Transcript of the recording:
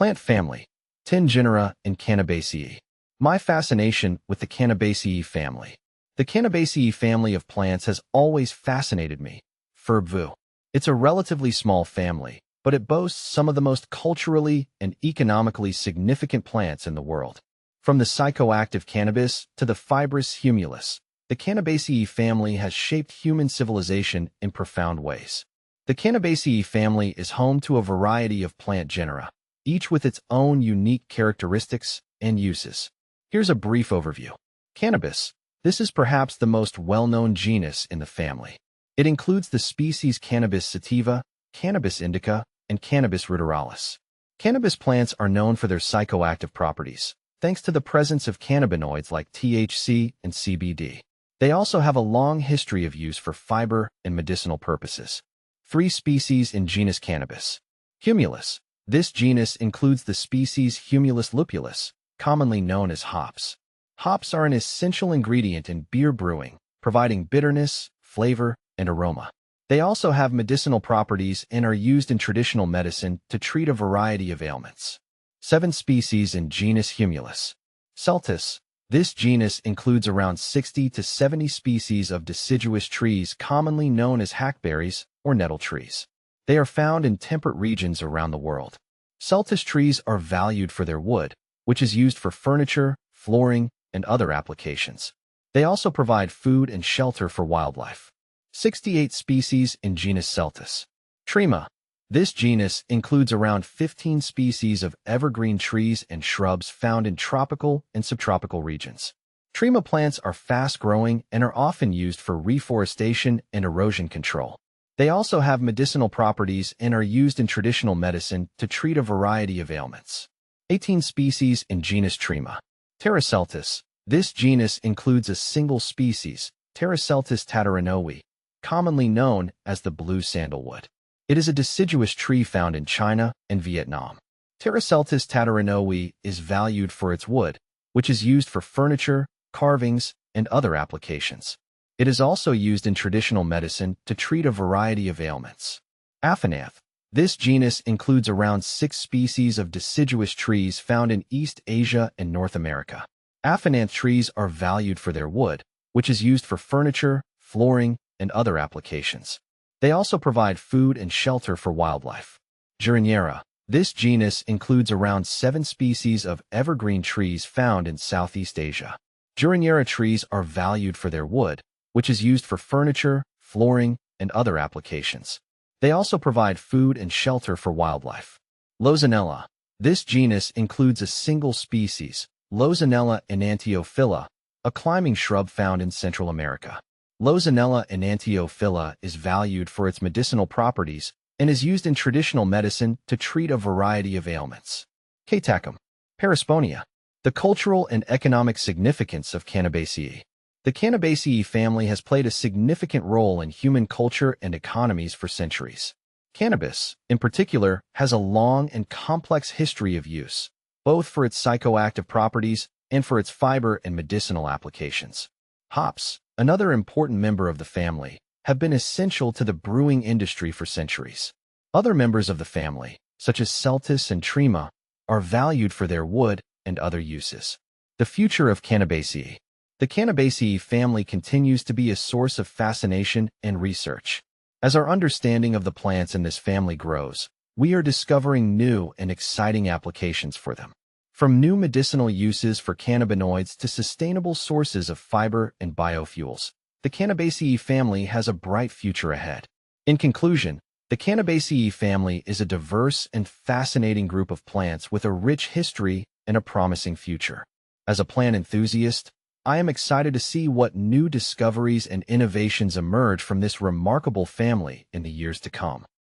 Plant family, 10 genera in Cannabaceae. My fascination with the Cannabaceae family. The Cannabaceae family of plants has always fascinated me. Ferb. It's a relatively small family, but it boasts some of the most culturally and economically significant plants in the world. From the psychoactive cannabis to the fibrous humulus, the Cannabaceae family has shaped human civilization in profound ways. The Cannabaceae family is home to a variety of plant genera, each with its own unique characteristics and uses. Here's a brief overview. Cannabis. This is perhaps the most well-known genus in the family. It includes the species Cannabis sativa, Cannabis indica, and Cannabis ruderalis. Cannabis plants are known for their psychoactive properties, thanks to the presence of cannabinoids like THC and CBD. They also have a long history of use for fiber and medicinal purposes. 3 species in genus Cannabis. Humulus. This genus includes the species Humulus lupulus, commonly known as hops. Hops are an essential ingredient in beer brewing, providing bitterness, flavor, and aroma. They also have medicinal properties and are used in traditional medicine to treat a variety of ailments. 7 species in genus Humulus. Celtis. This genus includes around 60 to 70 species of deciduous trees commonly known as hackberries or nettle trees. They are found in temperate regions around the world. Celtis trees are valued for their wood, which is used for furniture, flooring, and other applications. They also provide food and shelter for wildlife. 68 species in genus Celtis. Trema. This genus includes around 15 species of evergreen trees and shrubs found in tropical and subtropical regions. Trema plants are fast-growing and are often used for reforestation and erosion control. They also have medicinal properties and are used in traditional medicine to treat a variety of ailments. 18 species in genus Trema. Pteroceltis. This genus includes a single species, Pteroceltis tatarinoe, commonly known as the blue sandalwood. It is a deciduous tree found in China and Vietnam. Pteroceltis tatarinoe is valued for its wood, which is used for furniture, carvings, and other applications. It is also used in traditional medicine to treat a variety of ailments. Aphanath. This genus includes around 6 species of deciduous trees found in East Asia and North America. Aphanath trees are valued for their wood, which is used for furniture, flooring, and other applications. They also provide food and shelter for wildlife. Genera. This genus includes around 7 species of evergreen trees found in Southeast Asia. Genera trees are valued for their wood, which is used for furniture, flooring, and other applications. They also provide food and shelter for wildlife. Lozanella. This genus includes a single species, Lozanella enantiophylla, a climbing shrub found in Central America. Lozanella enantiophylla is valued for its medicinal properties and is used in traditional medicine to treat a variety of ailments. Catacum. Parasponia. The cultural and economic significance of Cannabaceae. The Cannabaceae family has played a significant role in human culture and economies for centuries. Cannabis, in particular, has a long and complex history of use, both for its psychoactive properties and for its fiber and medicinal applications. Hops, another important member of the family, have been essential to the brewing industry for centuries. Other members of the family, such as Celtis and Trema, are valued for their wood and other uses. The future of Cannabaceae. The Cannabaceae family continues to be a source of fascination and research. As our understanding of the plants in this family grows, we are discovering new and exciting applications for them. From new medicinal uses for cannabinoids to sustainable sources of fiber and biofuels, the Cannabaceae family has a bright future ahead. In conclusion, the Cannabaceae family is a diverse and fascinating group of plants with a rich history and a promising future. As a plant enthusiast, I am excited to see what new discoveries and innovations emerge from this remarkable family in the years to come.